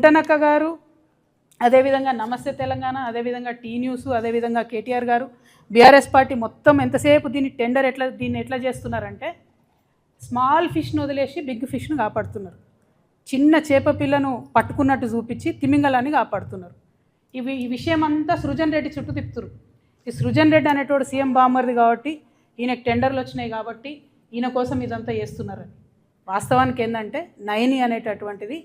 గుంటనక్క గారు, అదేవిధంగా నమస్తే తెలంగాణ, అదేవిధంగా టీ న్యూస్, అదేవిధంగా కేటీఆర్ గారు, బీఆర్ఎస్ పార్టీ మొత్తం ఎంతసేపు దీన్ని ఎట్లా చేస్తున్నారంటే స్మాల్ ఫిష్ను వదిలేసి బిగ్ ఫిష్ను కాపాడుతున్నారు. చిన్న చేప పిల్లను పట్టుకున్నట్టు చూపించి తిమింగలాన్ని కాపాడుతున్నారు. ఈ విషయం అంతా సృజన్ రెడ్డి చుట్టూ తిప్పుతున్నారు. ఈ సృజన్ రెడ్డి అనేటోడు సీఎం బామ్మర్ది కాబట్టి, ఈయనకు టెండర్లు వచ్చినాయి కాబట్టి ఈయన కోసం ఇదంతా చేస్తున్నారని. వాస్తవానికి ఏంటంటే నయని అనేటటువంటిది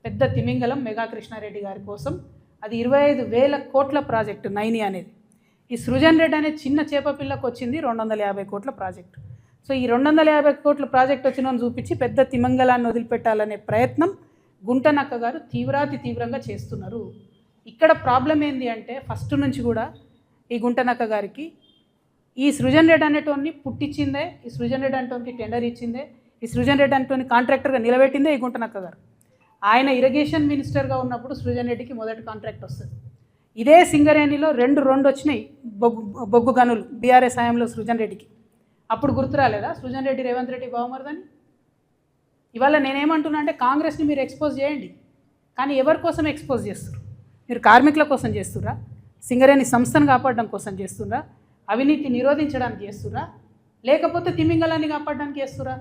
పెద్ద తిమింగలం మెగా కృష్ణారెడ్డి గారి కోసం. అది 25,000 కోట్ల ప్రాజెక్టు నయని అనేది. ఈ సృజన్ రెడ్డి అనే చిన్న చేప పిల్లకు వచ్చింది 250 కోట్ల ప్రాజెక్టు. సో ఈ 250 కోట్ల ప్రాజెక్ట్ వచ్చినని చూపించి పెద్ద తిమింగలాన్ని వదిలిపెట్టాలనే ప్రయత్నం గుంటనక్క గారు తీవ్రంగా చేస్తున్నారు. ఇక్కడ ప్రాబ్లం ఏంది అంటే ఫస్ట్ నుంచి కూడా ఈ గుంటనక్క గారికి ఈ సృజన్ రెడ్డి అనేటోని పుట్టించిందే, ఈ సృజన్ రెడ్డి అనేటోనికి టెండర్ ఇచ్చిందే, ఈ సృజన్ రెడ్డి అనేటోని కాంట్రాక్టర్గా నిలబెట్టిందే ఈ గుంటనక్క గారు. ఆయన ఇరిగేషన్ మినిస్టర్గా ఉన్నప్పుడు సృజన్ రెడ్డికి మొదటి కాంట్రాక్ట్ వస్తుంది. ఇదే సింగరేణిలో రెండు వచ్చినాయి బొగ్గు గనులు బీఆర్ఎస్ హయాంలో సృజన్ రెడ్డికి. అప్పుడు గుర్తు రాలేదా సృజన్ రెడ్డి రేవంత్ రెడ్డి బావమరదని? ఇవాళ నేనేమంటున్నా అంటే కాంగ్రెస్ని మీరు ఎక్స్పోజ్ చేయండి, కానీ ఎవరి కోసం ఎక్స్పోజ్ చేస్తారు? మీరు కార్మికుల కోసం చేస్తురా? సింగరేణి సంస్థను కాపాడడం కోసం చేస్తురా? అవినీతి నిరోధించడానికి చేస్తురా? లేకపోతే తిమింగలాన్ని కాపాడడానికి చేస్తురా?